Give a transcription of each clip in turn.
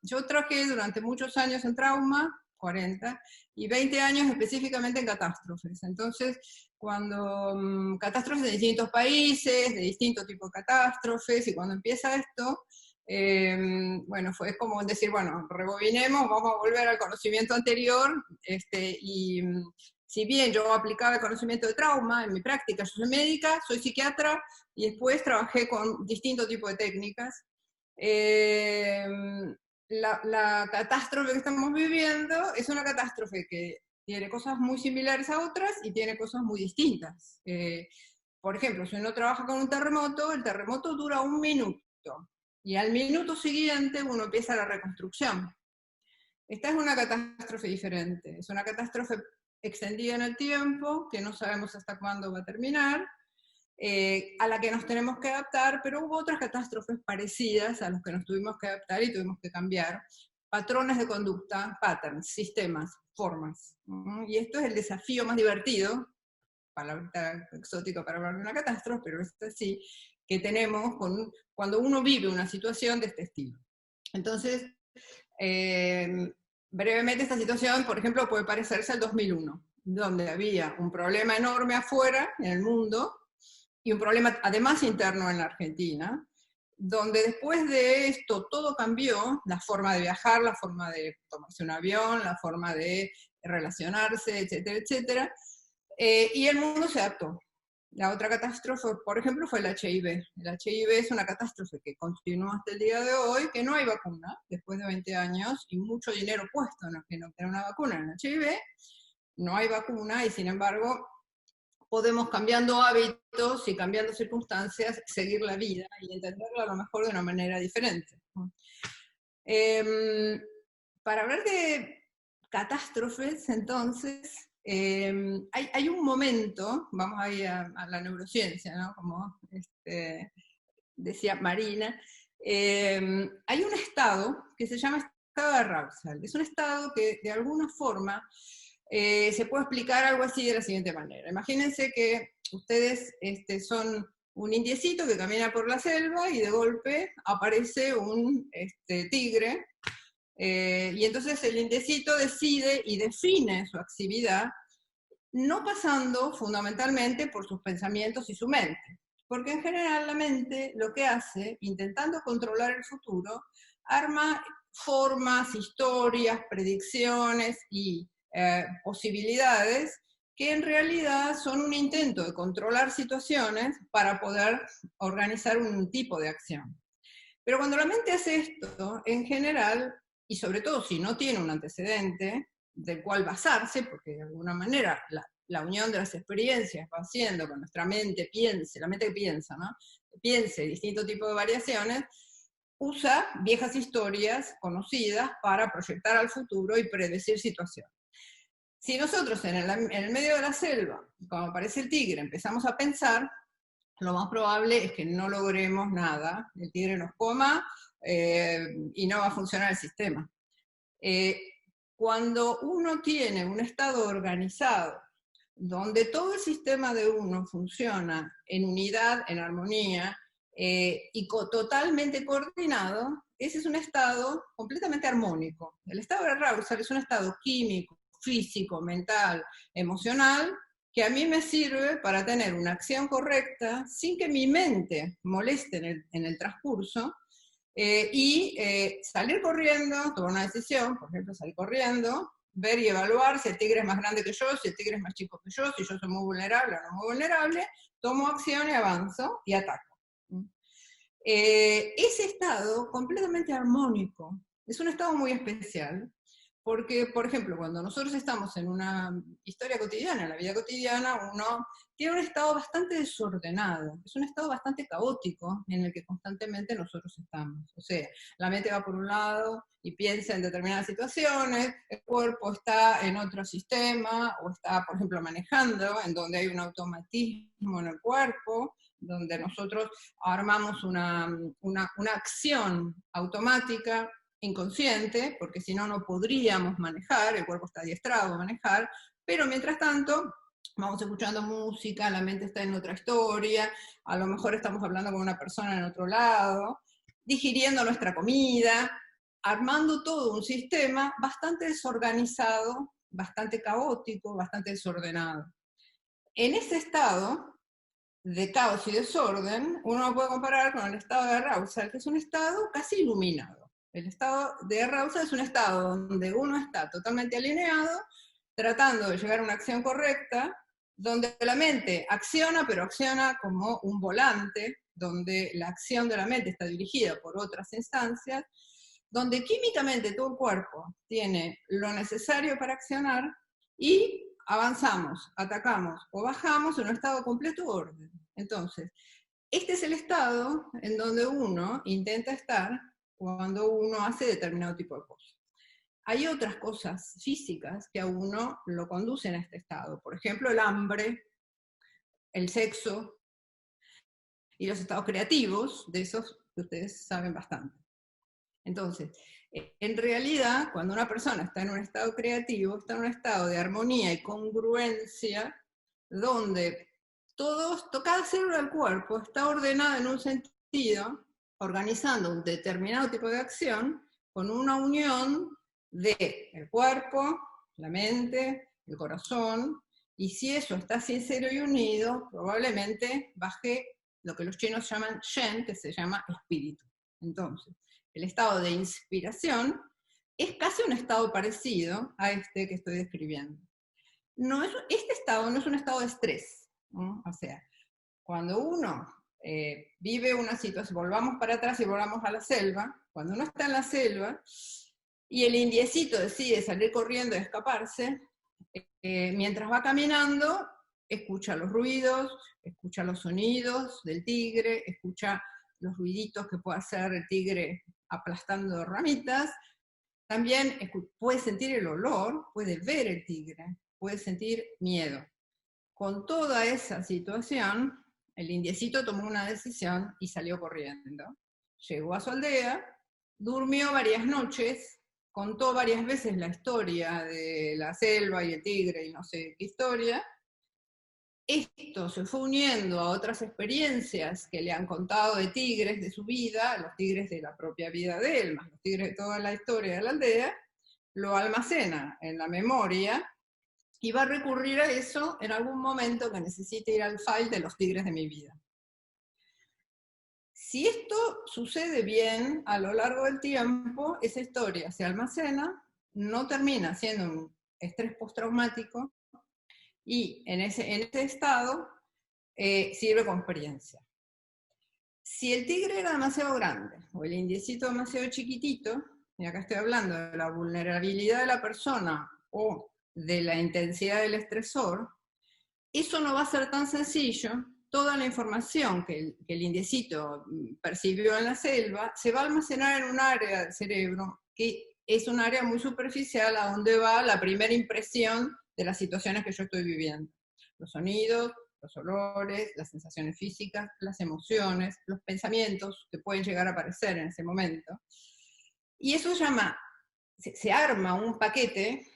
Yo trabajé durante muchos años en trauma, 40, y 20 años específicamente en catástrofes. Entonces, cuando catástrofes de distintos países, de distintos tipos de catástrofes, y cuando empieza esto, bueno, fue como decir, bueno, rebobinemos, vamos a volver al conocimiento anterior, y si bien yo aplicaba el conocimiento de trauma en mi práctica, yo soy médica, soy psiquiatra, y después trabajé con distintos tipos de técnicas. Eh, la catástrofe que estamos viviendo es una catástrofe que tiene cosas muy similares a otras y tiene cosas muy distintas. Por ejemplo, si uno trabaja con un terremoto, el terremoto dura 1 minuto y al minuto siguiente uno empieza la reconstrucción. Esta es una catástrofe diferente, es una catástrofe extendida en el tiempo, que no sabemos hasta cuándo va a terminar, a la que nos tenemos que adaptar, pero hubo otras catástrofes parecidas a las que nos tuvimos que adaptar y tuvimos que cambiar. Patrones de conducta, patterns, sistemas, formas. Y esto es el desafío más divertido, palabra exótica para hablar de una catástrofe, pero es así, que tenemos cuando uno vive una situación de este estilo. Entonces, brevemente esta situación, por ejemplo, puede parecerse al 2001, donde había un problema enorme afuera, en el mundo, y un problema además interno en la Argentina, donde después de esto todo cambió, la forma de viajar, la forma de tomarse un avión, la forma de relacionarse, etcétera, etcétera, y el mundo se adaptó. La otra catástrofe, por ejemplo, fue el HIV. El HIV es una catástrofe que continúa hasta el día de hoy, que no hay vacuna, después de 20 años, y mucho dinero puesto en que no tiene una vacuna en el HIV, no hay vacuna, y sin embargo, podemos, cambiando hábitos y cambiando circunstancias, seguir la vida y entenderla a lo mejor de una manera diferente. Para hablar de catástrofes, entonces, hay un momento, vamos a ir a la neurociencia, ¿no? Como decía Marina, hay un estado que se llama estado de arousal. Es un estado que de alguna forma se puede explicar algo así de la siguiente manera. Imagínense que ustedes son un indiecito que camina por la selva y de golpe aparece un tigre, y entonces el indiecito decide y define su actividad no pasando fundamentalmente por sus pensamientos y su mente, porque en general la mente lo que hace, intentando controlar el futuro, arma formas, historias, predicciones y posibilidades que en realidad son un intento de controlar situaciones para poder organizar un tipo de acción. Pero cuando la mente hace esto, en general, y sobre todo si no tiene un antecedente del cual basarse, porque de alguna manera la unión de las experiencias va haciendo que nuestra mente piense, la mente que piensa, ¿no? Piense distintos tipos de variaciones, usa viejas historias conocidas para proyectar al futuro y predecir situaciones. Si nosotros en el medio de la selva, cuando aparece el tigre, empezamos a pensar, lo más probable es que no logremos nada, el tigre nos coma y no va a funcionar el sistema. Cuando uno tiene un estado organizado, donde todo el sistema de uno funciona en unidad, en armonía, y totalmente coordinado, ese es un estado completamente armónico. El estado de arousal es un estado químico, físico, mental, emocional, que a mí me sirve para tener una acción correcta sin que mi mente moleste en el transcurso, y salir corriendo, tomar una decisión, por ejemplo, salir corriendo, ver y evaluar si el tigre es más grande que yo, si el tigre es más chico que yo, si yo soy muy vulnerable o no muy vulnerable, tomo acción y avanzo y ataco. Ese estado completamente armónico es un estado muy especial, porque, por ejemplo, cuando nosotros estamos en una historia cotidiana, en la vida cotidiana, uno tiene un estado bastante desordenado, es un estado bastante caótico en el que constantemente nosotros estamos. O sea, la mente va por un lado y piensa en determinadas situaciones, el cuerpo está en otro sistema, o está, por ejemplo, manejando, en donde hay un automatismo en el cuerpo, donde nosotros armamos una acción automática, inconsciente, porque si no, no podríamos manejar, el cuerpo está adiestrado a manejar, pero mientras tanto, vamos escuchando música, la mente está en otra historia, a lo mejor estamos hablando con una persona en otro lado, digiriendo nuestra comida, armando todo un sistema bastante desorganizado, bastante caótico, bastante desordenado. En ese estado de caos y desorden, uno lo puede comparar con el estado de arousal, que es un estado casi iluminado. El estado de arousal es un estado donde uno está totalmente alineado, tratando de llegar a una acción correcta, donde la mente acciona, pero acciona como un volante, donde la acción de la mente está dirigida por otras instancias, donde químicamente todo el cuerpo tiene lo necesario para accionar y avanzamos, atacamos o bajamos en un estado de completo orden. Entonces, este es el estado en donde uno intenta estar cuando uno hace determinado tipo de cosas. Hay otras cosas físicas que a uno lo conducen a este estado. Por ejemplo, el hambre, el sexo y los estados creativos, de esos que ustedes saben bastante. Entonces, en realidad, cuando una persona está en un estado creativo, está en un estado de armonía y congruencia, donde cada célula del cuerpo está ordenada en un sentido, organizando un determinado tipo de acción, con una unión del cuerpo, la mente, el corazón, y si eso está sincero y unido, probablemente baje lo que los chinos llaman Shen, que se llama espíritu. Entonces, el estado de inspiración es casi un estado parecido a este que estoy describiendo. Este estado no es un estado de estrés, ¿no? O sea, cuando uno vive una situación, volvamos para atrás y volvamos a la selva, cuando uno está en la selva y el indiecito decide salir corriendo y escaparse, mientras va caminando, escucha los ruidos, escucha los sonidos del tigre, escucha los ruiditos que puede hacer el tigre aplastando ramitas, también puede sentir el olor, puede ver el tigre, puede sentir miedo. Con toda esa situación, el indiecito tomó una decisión y salió corriendo. Llegó a su aldea, durmió varias noches, contó varias veces la historia de la selva y el tigre y no sé qué historia. Esto se fue uniendo a otras experiencias que le han contado de tigres de su vida, los tigres de la propia vida de él, más los tigres de toda la historia de la aldea, lo almacena en la memoria y va a recurrir a eso en algún momento que necesite ir al file de los tigres de mi vida. Si esto sucede bien a lo largo del tiempo, esa historia se almacena, no termina siendo un estrés postraumático y en ese estado sirve como experiencia. Si el tigre era demasiado grande o el indiecito demasiado chiquitito, y acá estoy hablando de la vulnerabilidad de la persona o de la intensidad del estresor, eso no va a ser tan sencillo. Toda la información que el indiecito percibió en la selva se va a almacenar en un área del cerebro que es un área muy superficial a donde va la primera impresión de las situaciones que yo estoy viviendo. Los sonidos, los olores, las sensaciones físicas, las emociones, los pensamientos que pueden llegar a aparecer en ese momento. Y eso se arma un paquete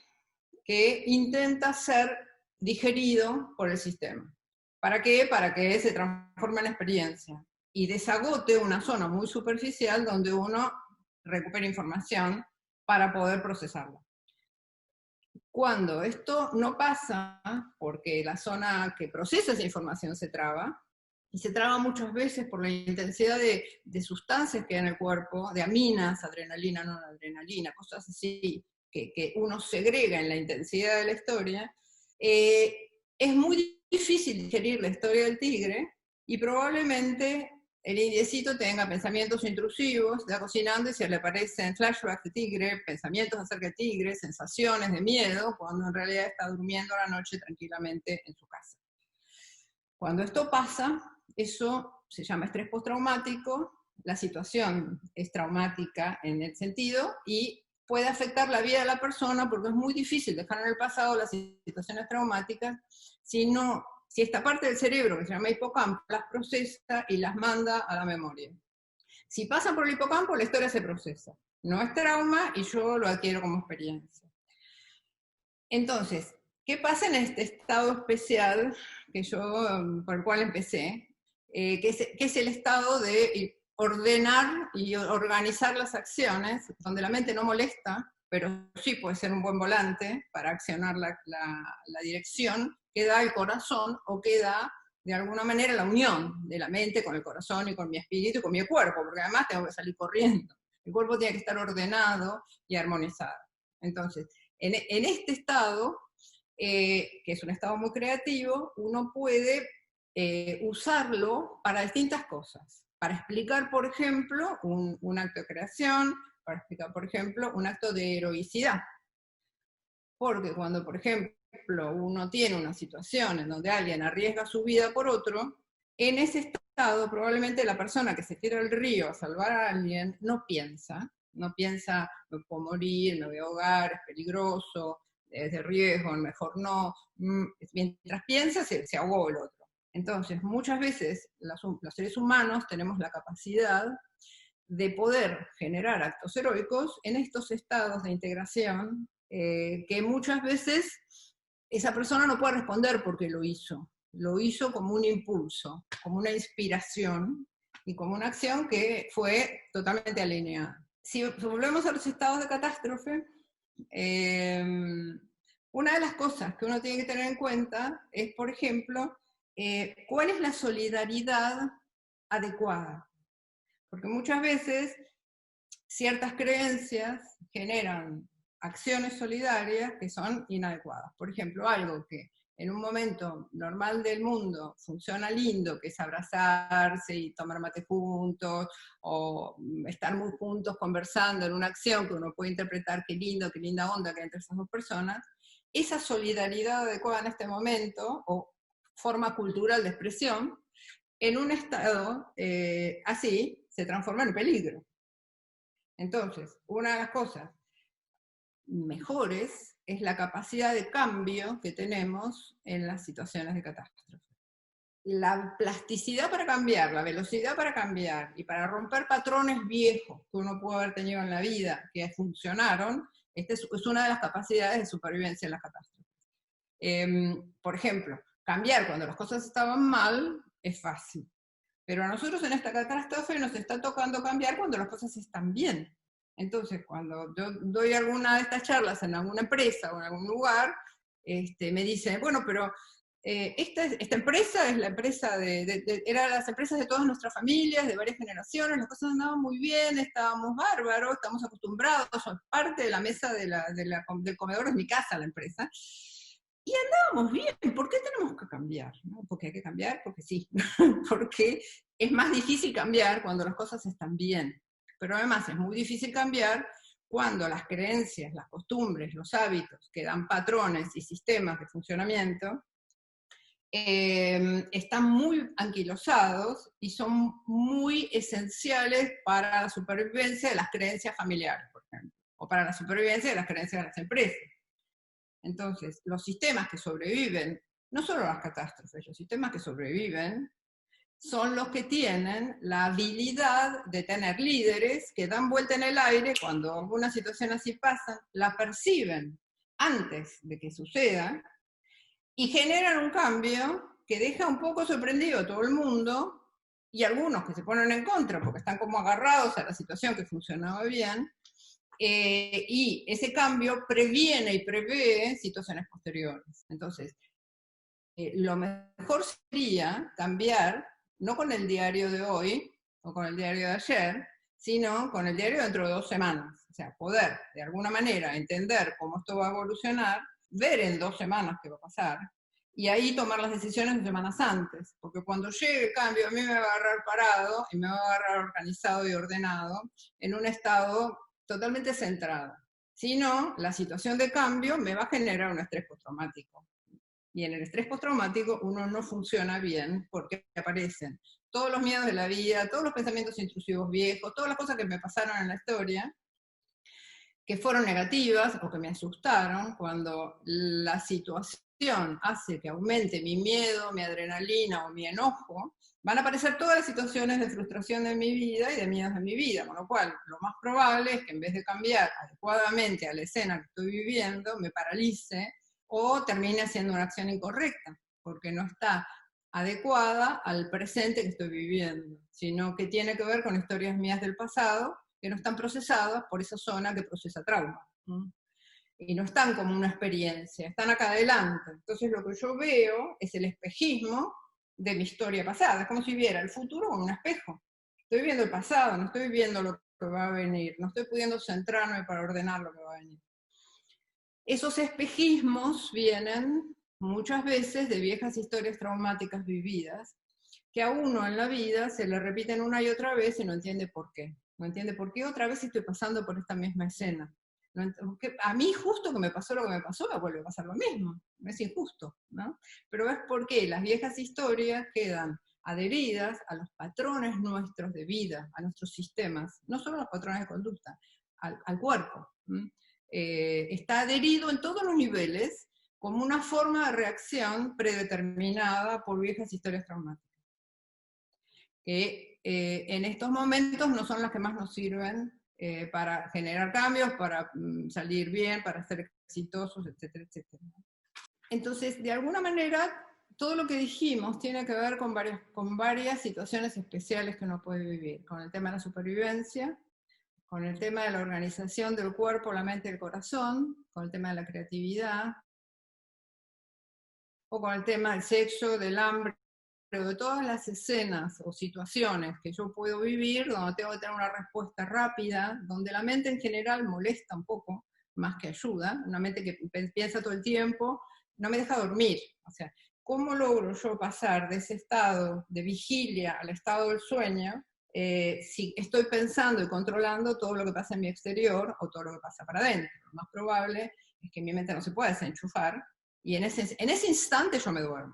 que intenta ser digerido por el sistema. ¿Para qué? Para que se transforme en experiencia y desagote una zona muy superficial donde uno recupera información para poder procesarla. Cuando esto no pasa, porque la zona que procesa esa información se traba, y se traba muchas veces por la intensidad de sustancias que hay en el cuerpo, de aminas, adrenalina, noradrenalina, cosas así, que uno segrega en la intensidad de la historia, es muy difícil digerir la historia del tigre y probablemente el indiecito tenga pensamientos intrusivos, está cocinando y se le aparecen flashbacks de tigre, pensamientos acerca de tigre, sensaciones de miedo, cuando en realidad está durmiendo a la noche tranquilamente en su casa. Cuando esto pasa, eso se llama estrés postraumático, la situación es traumática en el sentido y puede afectar la vida de la persona porque es muy difícil dejar en el pasado las situaciones traumáticas si esta parte del cerebro, que se llama hipocampo, las procesa y las manda a la memoria. Si pasa por el hipocampo, la historia se procesa. No es trauma y yo lo adquiero como experiencia. Entonces, ¿qué pasa en este estado especial por el cual empecé? Que es el estado de ordenar y organizar las acciones, donde la mente no molesta, pero sí puede ser un buen volante para accionar la dirección que da el corazón o que da de alguna manera la unión de la mente con el corazón y con mi espíritu y con mi cuerpo, porque además tengo que salir corriendo. El cuerpo tiene que estar ordenado y armonizado. Entonces, en este estado, que es un estado muy creativo, uno puede usarlo para distintas cosas. Para explicar, por ejemplo, un acto de creación, para explicar, por ejemplo, un acto de heroicidad. Porque cuando, por ejemplo, uno tiene una situación en donde alguien arriesga su vida por otro, en ese estado probablemente la persona que se tira al río a salvar a alguien no piensa, me puedo morir, me voy a ahogar, es peligroso, es de riesgo, mejor no. Mientras piensa, se ahogó el otro. Entonces, muchas veces los seres humanos tenemos la capacidad de poder generar actos heroicos en estos estados de integración que muchas veces esa persona no puede responder porque lo hizo como un impulso, como una inspiración y como una acción que fue totalmente alineada. Si volvemos a los estados de catástrofe, una de las cosas que uno tiene que tener en cuenta es, por ejemplo, cuál es la solidaridad adecuada. Porque muchas veces ciertas creencias generan acciones solidarias que son inadecuadas. Por ejemplo, algo que en un momento normal del mundo funciona lindo, que es abrazarse y tomar mate juntos, o estar muy juntos conversando en una acción que uno puede interpretar qué lindo, qué linda onda que hay entre esas dos personas, esa solidaridad adecuada en este momento, o forma cultural de expresión, en un estado así se transforma en peligro. Entonces, una de las cosas mejores es la capacidad de cambio que tenemos en las situaciones de catástrofe. La plasticidad para cambiar, la velocidad para cambiar y para romper patrones viejos que uno puede haber tenido en la vida que funcionaron, esta es una de las capacidades de supervivencia en las catástrofes. Por ejemplo, cambiar cuando las cosas estaban mal es fácil, pero a nosotros en esta catástrofe nos está tocando cambiar cuando las cosas están bien. Entonces, cuando yo doy alguna de estas charlas en alguna empresa o en algún lugar, me dicen, bueno, pero esta empresa es la empresa eran las empresas de todas nuestras familias, de varias generaciones, las cosas andaban muy bien, estábamos bárbaros, estamos acostumbrados, son parte de la mesa del comedor de mi casa, la empresa. Y andábamos bien, ¿por qué tenemos que cambiar? ¿No? Porque hay que cambiar, porque sí, porque es más difícil cambiar cuando las cosas están bien, pero además es muy difícil cambiar cuando las creencias, las costumbres, los hábitos que dan patrones y sistemas de funcionamiento están muy anquilosados y son muy esenciales para la supervivencia de las creencias familiares, por ejemplo, o para la supervivencia de las creencias de las empresas. Entonces, los sistemas que sobreviven, no solo las catástrofes, los sistemas que sobreviven son los que tienen la habilidad de tener líderes que dan vuelta en el aire cuando alguna situación así pasa, la perciben antes de que suceda y generan un cambio que deja un poco sorprendido a todo el mundo y algunos que se ponen en contra porque están como agarrados a la situación que funcionaba bien. Y ese cambio previene y prevé situaciones posteriores. Entonces, lo mejor sería cambiar, no con el diario de hoy o con el diario de ayer, sino con el diario dentro de 2 semanas. O sea, poder de alguna manera entender cómo esto va a evolucionar, ver en 2 semanas qué va a pasar, y ahí tomar las decisiones 2 semanas antes, porque cuando llegue el cambio a mí me va a agarrar parado y me va a agarrar organizado y ordenado en un estado totalmente centrado. Si no, la situación de cambio me va a generar un estrés postraumático. Y en el estrés postraumático uno no funciona bien porque aparecen todos los miedos de la vida, todos los pensamientos intrusivos viejos, todas las cosas que me pasaron en la historia, que fueron negativas o que me asustaron, cuando la situación hace que aumente mi miedo, mi adrenalina o mi enojo, van a aparecer todas las situaciones de frustración de mi vida y de miedos de mi vida, con lo cual lo más probable es que en vez de cambiar adecuadamente a la escena que estoy viviendo, me paralice o termine haciendo una acción incorrecta, porque no está adecuada al presente que estoy viviendo, sino que tiene que ver con historias mías del pasado que no están procesadas por esa zona que procesa trauma. Y no están como una experiencia, están acá adelante. Entonces lo que yo veo es el espejismo de mi historia pasada, es como si viera el futuro como un espejo. Estoy viendo el pasado, no estoy viendo lo que va a venir, no estoy pudiendo centrarme para ordenar lo que va a venir. Esos espejismos vienen muchas veces de viejas historias traumáticas vividas, que a uno en la vida se le repiten una y otra vez y no entiende por qué. No entiende por qué otra vez estoy pasando por esta misma escena. A mí justo que me pasó lo que me pasó, me vuelve a pasar lo mismo. Es injusto, ¿no? Pero es porque las viejas historias quedan adheridas a los patrones nuestros de vida, a nuestros sistemas, no solo los patrones de conducta, al cuerpo. Está adherido en todos los niveles como una forma de reacción predeterminada por viejas historias traumáticas, que en estos momentos no son las que más nos sirven para generar cambios, para salir bien, para ser exitosos, etcétera, etcétera. Entonces, de alguna manera, todo lo que dijimos tiene que ver con varias situaciones especiales que uno puede vivir, con el tema de la supervivencia, con el tema de la organización del cuerpo, la mente y el corazón, con el tema de la creatividad, o con el tema del sexo, del hambre, pero de todas las escenas o situaciones que yo puedo vivir, donde tengo que tener una respuesta rápida, donde la mente en general molesta un poco, más que ayuda, una mente que piensa todo el tiempo, no me deja dormir. O sea, ¿cómo logro yo pasar de ese estado de vigilia al estado del sueño si estoy pensando y controlando todo lo que pasa en mi exterior o todo lo que pasa para adentro? Lo más probable es que mi mente no se pueda desenchufar y en ese instante yo me duermo.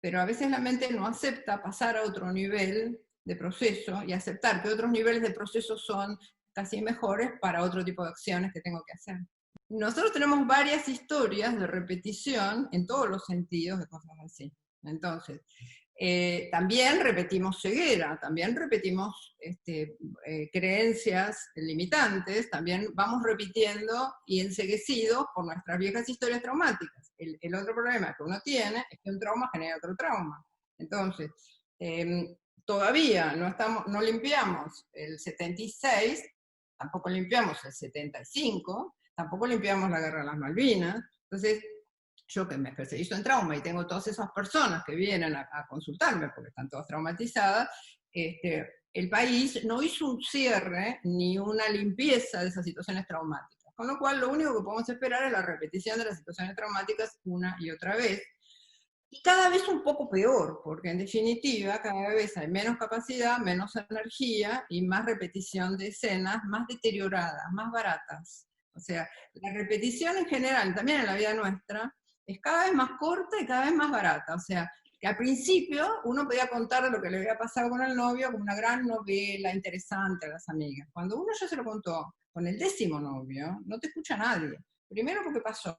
Pero a veces la mente no acepta pasar a otro nivel de proceso y aceptar que otros niveles de proceso son casi mejores para otro tipo de acciones que tengo que hacer. Nosotros tenemos varias historias de repetición en todos los sentidos de cosas así. Entonces, también repetimos ceguera, también repetimos creencias limitantes, también vamos repitiendo y enceguecidos por nuestras viejas historias traumáticas. El otro problema que uno tiene es que un trauma genera otro trauma. Entonces, todavía no limpiamos el 76, tampoco limpiamos el 75, tampoco limpiamos la guerra de las Malvinas. Entonces, yo que me especializo en trauma y tengo todas esas personas que vienen a consultarme porque están todas traumatizadas, el país no hizo un cierre ni una limpieza de esas situaciones traumáticas. Con lo cual, lo único que podemos esperar es la repetición de las situaciones traumáticas una y otra vez. Y cada vez un poco peor, porque en definitiva cada vez hay menos capacidad, menos energía y más repetición de escenas, más deterioradas, más baratas. O sea, la repetición en general, también en la vida nuestra, es cada vez más corta y cada vez más barata. O sea, que al principio uno podía contar lo que le había pasado con el novio como una gran novela interesante a las amigas. Cuando uno ya se lo contó con el 10º novio, no te escucha nadie. Primero porque pasó.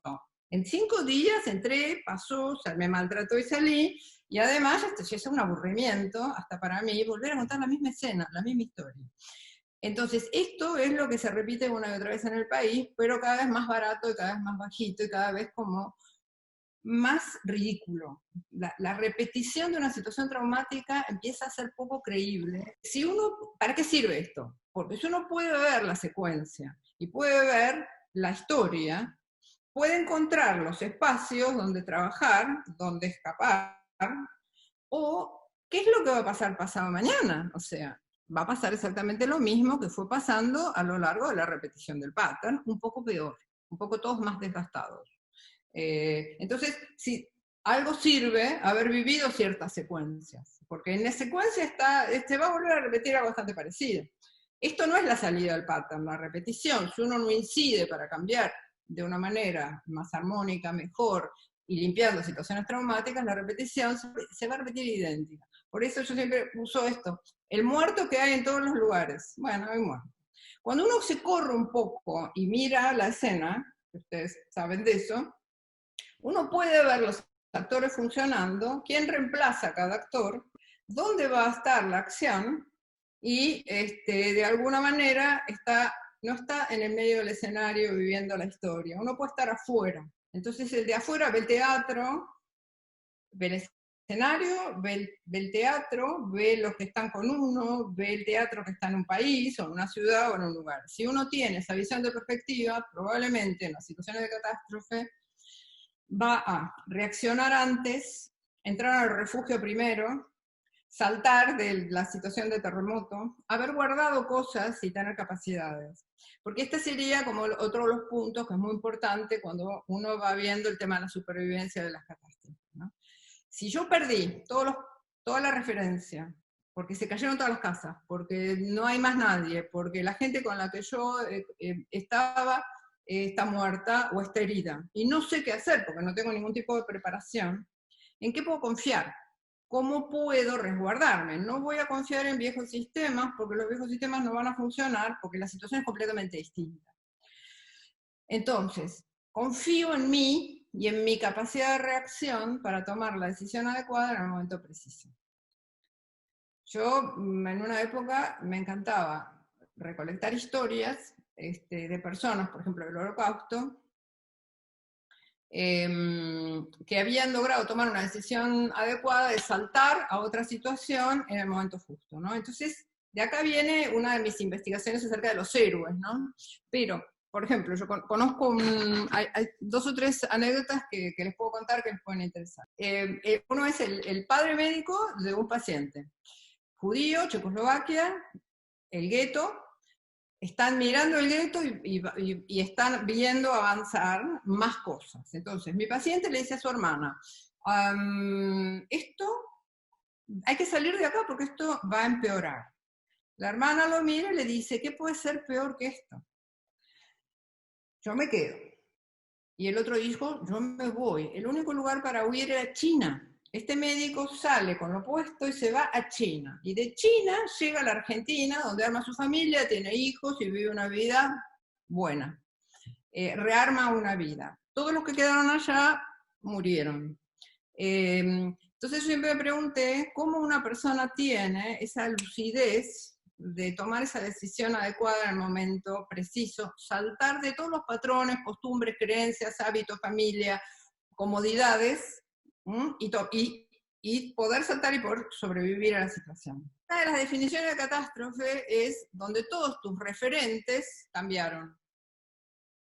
En 5 días entré, pasó, o sea, me maltrató y salí, y además esto ya es un aburrimiento, hasta para mí, volver a contar la misma escena, la misma historia. Entonces, esto es lo que se repite una y otra vez en el país, pero cada vez más barato y cada vez más bajito y cada vez como más ridículo. La repetición de una situación traumática empieza a ser poco creíble. Si uno, ¿para qué sirve esto? Porque si uno puede ver la secuencia y puede ver la historia, puede encontrar los espacios donde trabajar, donde escapar, o qué es lo que va a pasar pasado mañana. O sea, va a pasar exactamente lo mismo que fue pasando a lo largo de la repetición del pattern, un poco peor, un poco todos más desgastados. Entonces, si algo sirve haber vivido ciertas secuencias, porque en la secuencia se va a volver a repetir algo bastante parecido. Esto no es la salida del pattern, la repetición. Si uno no incide para cambiar de una manera más armónica, mejor, y limpiando situaciones traumáticas, la repetición se va a repetir idéntica. Por eso yo siempre uso esto, el muerto que hay en todos los lugares. Bueno, hay muerto. Cuando uno se corre un poco y mira la escena, ustedes saben de eso, uno puede ver los actores funcionando, quién reemplaza a cada actor, dónde va a estar la acción, y de alguna manera no está en el medio del escenario viviendo la historia, uno puede estar afuera. Entonces el de afuera ve el teatro, ve el escenario, ve el teatro, ve los que están con uno, ve el teatro que está en un país, o en una ciudad, o en un lugar. Si uno tiene esa visión de perspectiva, probablemente en las situaciones de catástrofe va a reaccionar antes, entrar al refugio primero, saltar de la situación de terremoto, haber guardado cosas y tener capacidades. Porque este sería como otro de los puntos que es muy importante cuando uno va viendo el tema de la supervivencia de las catástrofes, ¿no? Si yo perdí toda la referencia, porque se cayeron todas las casas, porque no hay más nadie, porque la gente con la que yo estaba está muerta o está herida, y no sé qué hacer porque no tengo ningún tipo de preparación, ¿en qué puedo confiar? ¿Cómo puedo resguardarme? No voy a confiar en viejos sistemas, porque los viejos sistemas no van a funcionar, porque la situación es completamente distinta. Entonces, confío en mí y en mi capacidad de reacción para tomar la decisión adecuada en el momento preciso. Yo, en una época, me encantaba recolectar historias de personas, por ejemplo, del Holocausto, que habían logrado tomar una decisión adecuada de saltar a otra situación en el momento justo, ¿no? Entonces, de acá viene una de mis investigaciones acerca de los héroes, ¿no? Pero, por ejemplo, yo conozco, hay 2 o 3 anécdotas que les puedo contar que les pueden interesar. Uno es el padre médico de un paciente judío, Checoslovaquia, el gueto. Están mirando el gueto y están viendo avanzar más cosas. Entonces, mi paciente le dice a su hermana, esto, hay que salir de acá porque esto va a empeorar. La hermana lo mira y le dice, ¿qué puede ser peor que esto? Yo me quedo. Y el otro dijo, yo me voy. El único lugar para huir era China. Este médico sale con lo puesto y se va a China. Y de China llega a la Argentina, donde arma su familia, tiene hijos y vive una vida buena. Rearma una vida. Todos los que quedaron allá murieron. Entonces yo siempre me pregunté cómo una persona tiene esa lucidez de tomar esa decisión adecuada en el momento preciso, saltar de todos los patrones, costumbres, creencias, hábitos, familia, comodidades, y poder saltar y poder sobrevivir a la situación. Una de las definiciones de catástrofe es donde todos tus referentes cambiaron.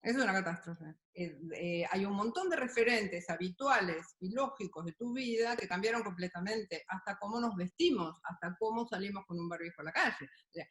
Eso es una catástrofe. Hay un montón de referentes habituales y lógicos de tu vida que cambiaron completamente, hasta cómo nos vestimos, hasta cómo salimos con un barbijo a la calle. O sea,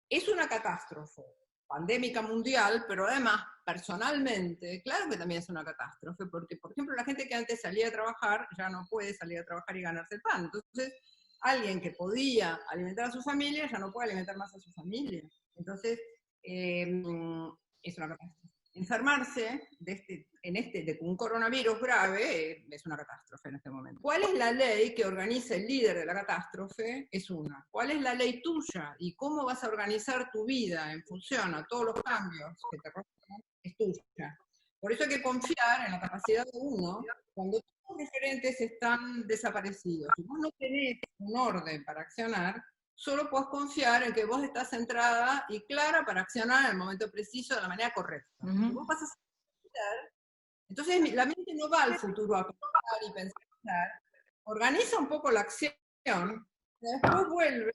es una catástrofe pandémica mundial, pero además, personalmente, claro que también es una catástrofe, porque, por ejemplo, la gente que antes salía a trabajar ya no puede salir a trabajar y ganarse el pan. Entonces, alguien que podía alimentar a su familia ya no puede alimentar más a su familia. Entonces, es una catástrofe. Enfermarse de un coronavirus grave es una catástrofe en este momento. ¿Cuál es la ley que organiza el líder de la catástrofe? Es una. ¿Cuál es la ley tuya? ¿Y cómo vas a organizar tu vida en función a todos los cambios que te rodean? Es tuya. Por eso hay que confiar en la capacidad de uno cuando todos los referentes están desaparecidos. Si vos no tenés un orden para accionar, solo podés confiar en que vos estás centrada y clara para accionar en el momento preciso de la manera correcta. Si vos vas a hacer, entonces la mente no va al futuro a pensar y pensar, organiza un poco la acción, y después vuelve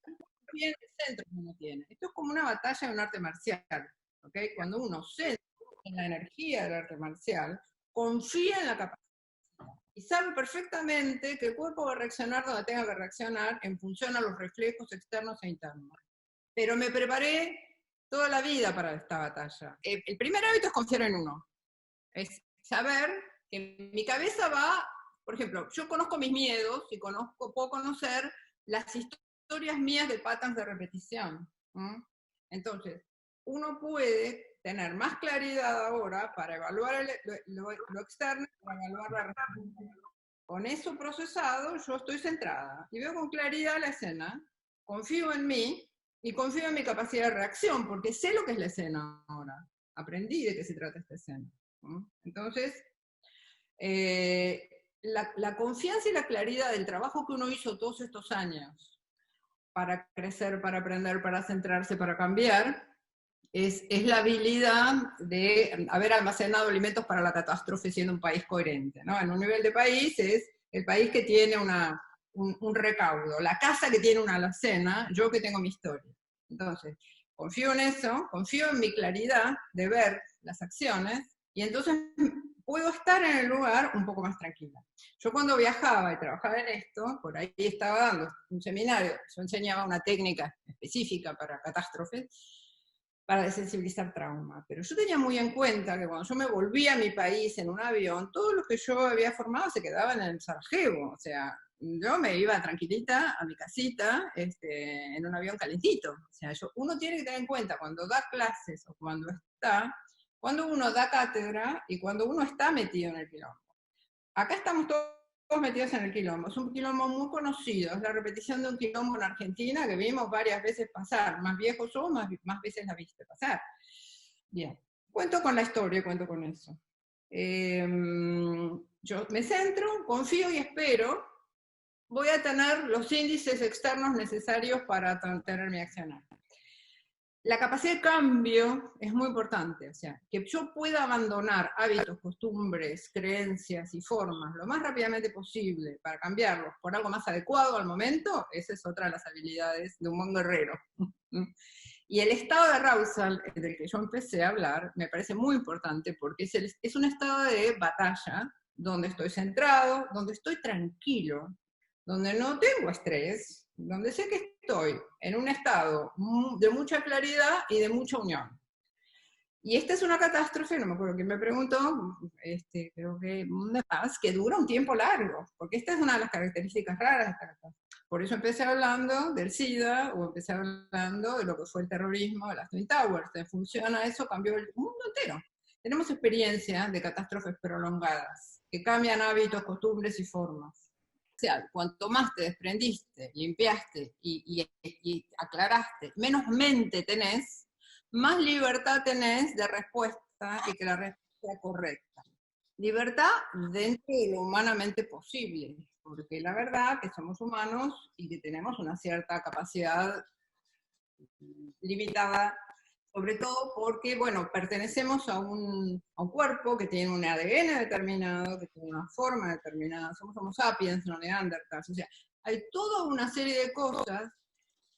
y en el centro que uno tiene. Esto es como una batalla en un arte marcial, ¿okay? Cuando uno centra en la energía del arte marcial, confía en la capacidad y sabe perfectamente que el cuerpo va a reaccionar donde tenga que reaccionar en función a los reflejos externos e internos. Pero me preparé toda la vida para esta batalla. El primer hábito es confiar en uno. Es saber que mi cabeza va, por ejemplo, yo conozco mis miedos y puedo conocer las historias mías de patterns de repetición. Entonces, uno puede tener más claridad ahora para evaluar lo externo, para evaluar la respuesta. Con eso procesado, yo estoy centrada y veo con claridad la escena, confío en mí y confío en mi capacidad de reacción, porque sé lo que es la escena ahora. Aprendí de qué se trata esta escena. Entonces, la confianza y la claridad del trabajo que uno hizo todos estos años para crecer, para aprender, para centrarse, para cambiar, es la habilidad de haber almacenado alimentos para la catástrofe siendo un país coherente, ¿no? En un nivel de país es el país que tiene una un recaudo. La casa que tiene una alacena, yo que tengo mi historia. Entonces, confío en eso, confío en mi claridad de ver las acciones, y entonces puedo estar en el lugar un poco más tranquila. Yo cuando viajaba y trabajaba en esto, por ahí estaba dando un seminario, yo enseñaba una técnica específica para catástrofes, para desensibilizar trauma, pero yo tenía muy en cuenta que cuando yo me volvía a mi país en un avión, todos los que yo había formado se quedaban en Sarajevo, o sea, yo me iba tranquilita a mi casita, en un avión calentito. O sea, uno tiene que tener en cuenta cuando da clases o cuando uno da cátedra y cuando uno está metido en el quilombo. Acá estamos todos metidos en el quilombo. Es un quilombo muy conocido, es la repetición de un quilombo en Argentina que vimos varias veces pasar. Más viejos somos, más veces la viste pasar. Bien, cuento con la historia, cuento con eso. Yo me centro, confío y espero. Voy a tener los índices externos necesarios para tener mi accionar. La capacidad de cambio es muy importante, o sea, que yo pueda abandonar hábitos, costumbres, creencias y formas lo más rápidamente posible para cambiarlos por algo más adecuado al momento, esa es otra de las habilidades de un buen guerrero. Y el estado de arousal del que yo empecé a hablar me parece muy importante porque es un estado de batalla donde estoy centrado, donde estoy tranquilo, donde no tengo estrés, donde sé que estoy en un estado de mucha claridad y de mucha unión. Y esta es una catástrofe, no me acuerdo quién me preguntó, creo que una paz que dura un tiempo largo, porque esta es una de las características raras de esta catástrofe. Por eso empecé hablando del SIDA, o empecé hablando de lo que fue el terrorismo, de las Twin Towers. En función a eso cambió el mundo entero. Tenemos experiencia de catástrofes prolongadas, que cambian hábitos, costumbres y formas. O sea, cuanto más te desprendiste, limpiaste y aclaraste, menos mente tenés, más libertad tenés de respuesta y que la respuesta sea correcta. Libertad dentro de lo humanamente posible, porque la verdad que somos humanos y que tenemos una cierta capacidad limitada, sobre todo porque, bueno, pertenecemos a un cuerpo que tiene un ADN determinado, que tiene una forma determinada, somos Homo sapiens, no Neanderthals, o sea, hay toda una serie de cosas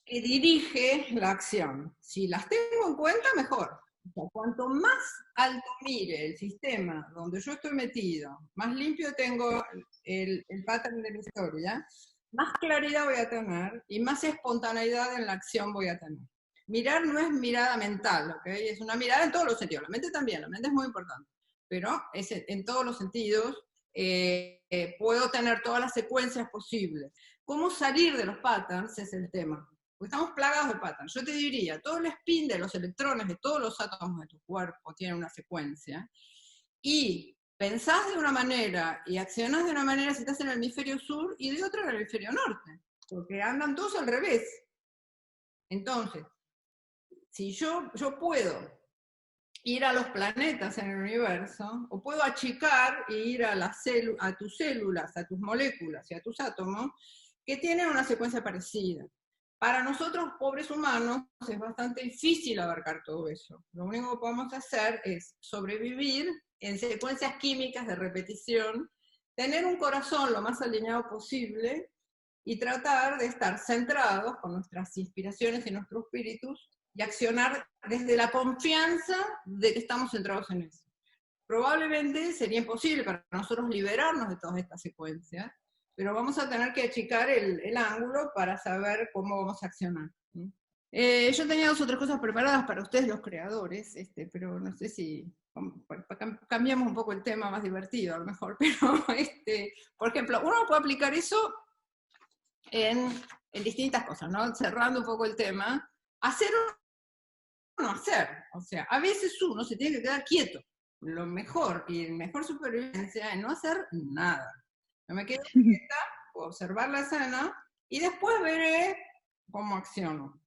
que dirige la acción. Si las tengo en cuenta, mejor. O sea, cuanto más alto mire el sistema donde yo estoy metido, más limpio tengo el pattern de la historia, más claridad voy a tener y más espontaneidad en la acción voy a tener. Mirar no es mirada mental, ¿ok? Es una mirada en todos los sentidos. La mente también, la mente es muy importante, pero es en todos los sentidos. Puedo tener todas las secuencias posibles. ¿Cómo salir de los patterns es el tema? Porque estamos plagados de patterns. Yo te diría, todo el spin de los electrones de todos los átomos de tu cuerpo tiene una secuencia, y pensás de una manera y accionás de una manera si estás en el hemisferio sur y de otra en el hemisferio norte, porque andan todos al revés. Entonces, si yo puedo ir a los planetas en el universo, o puedo achicar e ir a tus células, a tus moléculas y a tus átomos, que tienen una secuencia parecida. Para nosotros, pobres humanos, es bastante difícil abarcar todo eso. Lo único que podemos hacer es sobrevivir en secuencias químicas de repetición, tener un corazón lo más alineado posible y tratar de estar centrados con nuestras inspiraciones y nuestros espíritus y accionar desde la confianza de que estamos centrados en eso. Probablemente sería imposible para nosotros liberarnos de todas estas secuencias, pero vamos a tener que achicar el ángulo para saber cómo vamos a accionar. Yo tenía 2 o 3 cosas preparadas para ustedes, los creadores, pero no sé si cambiamos un poco el tema, más divertido a lo mejor, pero por ejemplo, uno puede aplicar eso en distintas cosas, ¿no? Cerrando un poco el tema, hacer o no hacer, o sea, a veces uno se tiene que quedar quieto. Lo mejor y mejor supervivencia es no hacer nada. Yo me quedo quieta, observar la escena y después veré cómo acciono.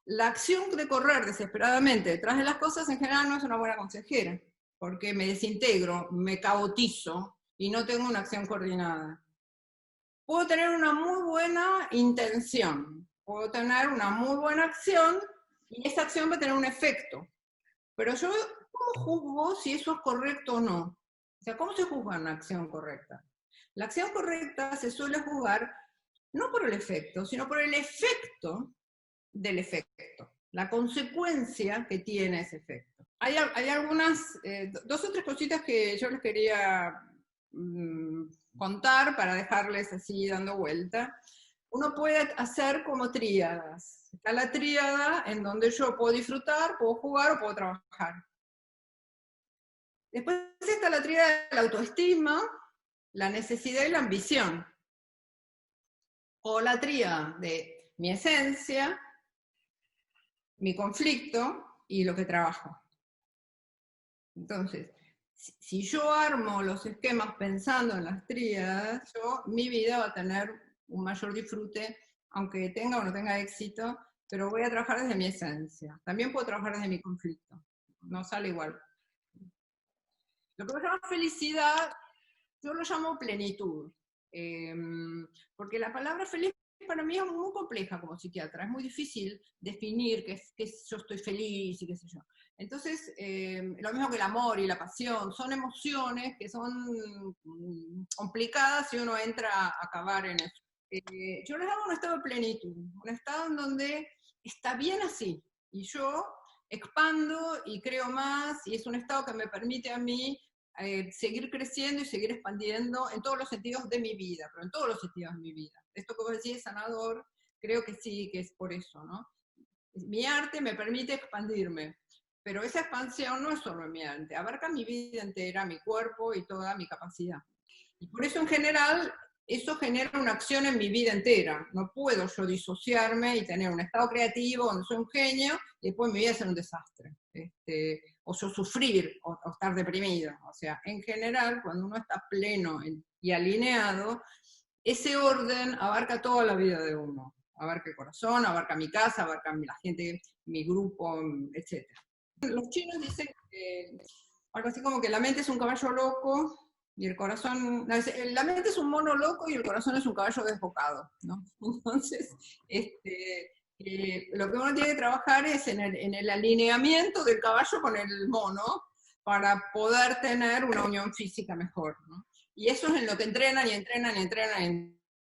La acción de correr desesperadamente detrás de las cosas en general no es una buena consejera, porque me desintegro, me caotizo y no tengo una acción coordinada. Puedo tener una muy buena intención, puedo tener una muy buena acción y esa acción va a tener un efecto. Pero yo, ¿cómo juzgo si eso es correcto o no? O sea, ¿cómo se juzga una acción correcta? La acción correcta se suele juzgar no por el efecto, sino por el efecto del efecto, la consecuencia que tiene ese efecto. Hay algunas, dos o tres cositas que yo les quería contar para dejarles así dando vuelta. Uno puede hacer como tríadas. Está la tríada en donde yo puedo disfrutar, puedo jugar o puedo trabajar. Después está la tríada de la autoestima, la necesidad y la ambición. O la tríada de mi esencia, mi conflicto y lo que trabajo. Entonces, si yo armo los esquemas pensando en las tríadas, mi vida va a tener un mayor disfrute, aunque tenga o no tenga éxito, pero voy a trabajar desde mi esencia. También puedo trabajar desde mi conflicto. No sale igual. Lo que me llama felicidad, yo lo llamo plenitud. Porque la palabra feliz para mí es muy compleja como psiquiatra. Es muy difícil definir que yo estoy feliz y qué sé yo. Entonces, lo mismo que el amor y la pasión, son emociones que son complicadas si uno entra a acabar en eso. Yo les hago un estado de plenitud, un estado en donde está bien así, y yo expando y creo más, y es un estado que me permite a mí seguir creciendo y seguir expandiendo en todos los sentidos de mi vida, pero en todos los sentidos de mi vida. Esto que vos decís es sanador, creo que sí, que es por eso, ¿no? Mi arte me permite expandirme, pero esa expansión no es solo mi arte, abarca mi vida entera, mi cuerpo y toda mi capacidad. Y por eso en general, eso genera una acción en mi vida entera. No puedo yo disociarme y tener un estado creativo donde soy un genio y después mi vida ser un desastre. O yo sufrir o estar deprimido. O sea, en general, cuando uno está pleno y alineado, ese orden abarca toda la vida de uno. Abarca el corazón, abarca mi casa, abarca la gente, mi grupo, etc. Los chinos dicen algo así como que la mente es un caballo loco y el corazón, la mente es un mono loco y el corazón es un caballo desbocado, ¿no? Entonces, lo que uno tiene que trabajar es en el alineamiento del caballo con el mono para poder tener una unión física mejor, ¿no? Y eso es en lo que entrenan y entrenan y entrenan y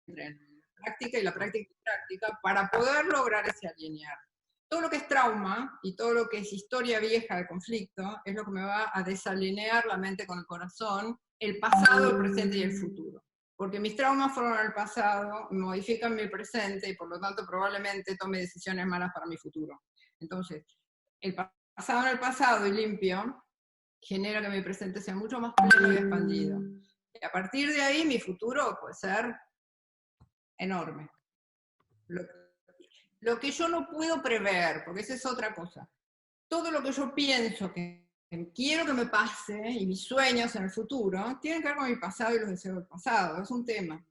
entrenan. La práctica y la práctica y la práctica para poder lograr ese alinear. Todo lo que es trauma y todo lo que es historia vieja de conflicto es lo que me va a desalinear la mente con el corazón, el pasado, el presente y el futuro. Porque mis traumas fueron al pasado, modifican mi presente y por lo tanto probablemente tome decisiones malas para mi futuro. Entonces, el pasado en el pasado y limpio genera que mi presente sea mucho más pleno y expandido. Y a partir de ahí mi futuro puede ser enorme. Lo que yo no puedo prever, porque esa es otra cosa. Todo lo que yo pienso que quiero que me pase y mis sueños en el futuro tienen que ver con mi pasado y los deseos del pasado. Es un tema.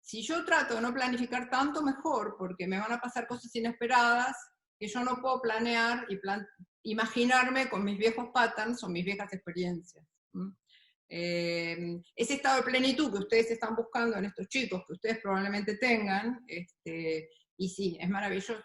Si yo trato de no planificar tanto, mejor, porque me van a pasar cosas inesperadas que yo no puedo planear y imaginarme con mis viejos patterns o mis viejas experiencias. Ese estado de plenitud que ustedes están buscando en estos chicos, que ustedes probablemente tengan, y sí, es maravilloso.